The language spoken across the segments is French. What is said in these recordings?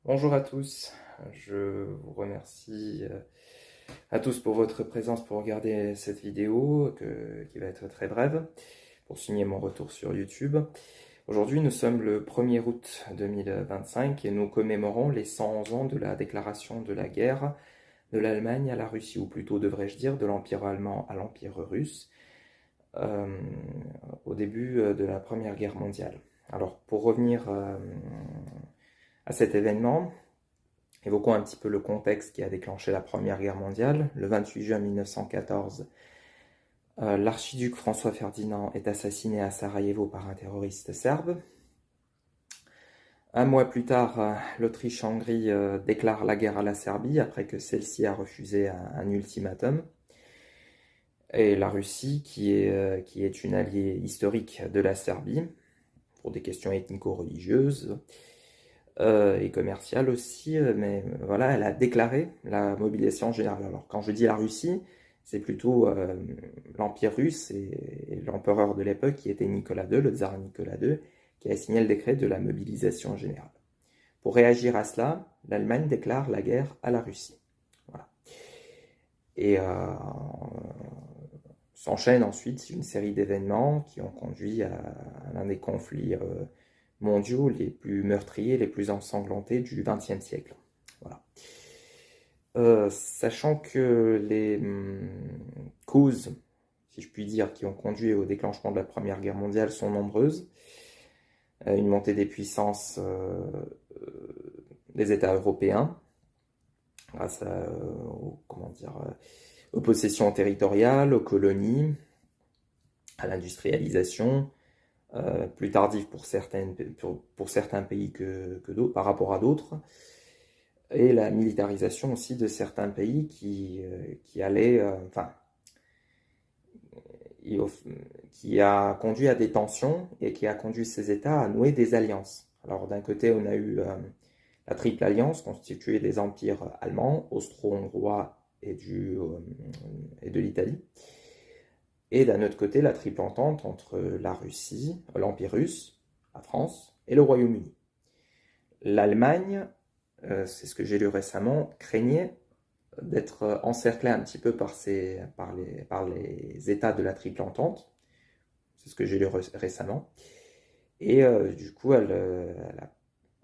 Bonjour à tous, je vous remercie à tous pour votre présence pour regarder cette vidéo qui va être très brève, pour signer mon retour sur YouTube. Aujourd'hui nous sommes le 1er août 2025 et nous commémorons les 111 ans de la déclaration de la guerre de l'Allemagne à la Russie, ou plutôt devrais-je dire de l'Empire allemand à l'Empire russe, euh, au début de la Première Guerre mondiale. Alors pour revenir à cet événement, évoquons un petit peu le contexte qui a déclenché la Première Guerre mondiale. Le 28 juin 1914, l'archiduc François Ferdinand est assassiné à Sarajevo par un terroriste serbe. Un mois plus tard, l'Autriche-Hongrie déclare la guerre à la Serbie après que celle-ci a refusé un ultimatum. Et la Russie, qui est une alliée historique de la Serbie, pour des questions ethnico-religieuses, et commerciale aussi, mais voilà, elle a déclaré la mobilisation générale. Alors quand je dis la Russie, c'est plutôt l'Empire russe et l'empereur de l'époque qui était Nicolas II, le tsar Nicolas II, qui a signé le décret de la mobilisation générale. Pour réagir à cela, l'Allemagne déclare la guerre à la Russie. Voilà. Et s'enchaîne ensuite une série d'événements qui ont conduit à l'un des conflits mondiaux les plus meurtriers, les plus ensanglantés du XXe siècle. Voilà. Sachant que les causes, si je puis dire, qui ont conduit au déclenchement de la Première Guerre mondiale sont nombreuses. Une montée des puissances des États européens, grâce aux possessions territoriales, aux colonies, à l'industrialisation, plus tardive pour certains pays que d'autres, par rapport à d'autres, et la militarisation aussi de certains pays qui a conduit à des tensions et qui a conduit ces États à nouer des alliances. Alors d'un côté, on a eu la Triple Alliance constituée des empires allemands, austro-hongrois et de l'Italie. Et d'un autre côté, la Triple Entente entre la Russie, l'Empire russe, la France et le Royaume-Uni. L'Allemagne, c'est ce que j'ai lu récemment, craignait d'être encerclée un petit peu par les États de la Triple Entente. C'est ce que j'ai lu récemment. Et du coup,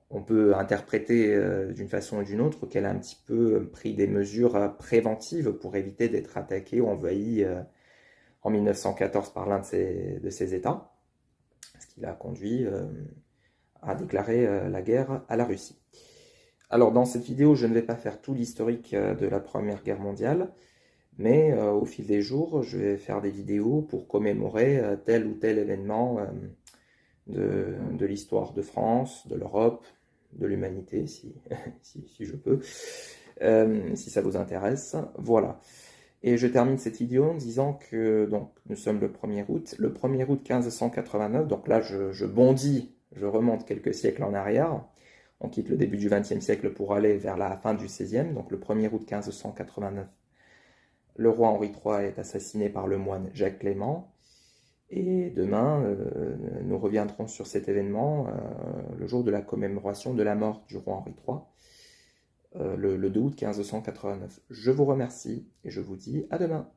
on peut interpréter d'une façon ou d'une autre qu'elle a un petit peu pris des mesures préventives pour éviter d'être attaquée ou envahie en 1914 par l'un de ces États, ce qui l'a conduit à déclarer la guerre à la Russie. Alors dans cette vidéo, je ne vais pas faire tout l'historique de la Première Guerre mondiale, mais au fil des jours, je vais faire des vidéos pour commémorer tel ou tel événement de l'histoire de France, de l'Europe, de l'humanité, si je peux, si ça vous intéresse. Voilà. Et je termine cette vidéo en disant que donc, nous sommes le 1er août. Le 1er août 1589, donc là je bondis, je remonte quelques siècles en arrière. On quitte le début du XXe siècle pour aller vers la fin du XVIe. Donc le 1er août 1589, le roi Henri III est assassiné par le moine Jacques Clément. Et demain, nous reviendrons sur cet événement, le jour de la commémoration de la mort du roi Henri III. Le 2 août 1589. Je vous remercie et je vous dis à demain.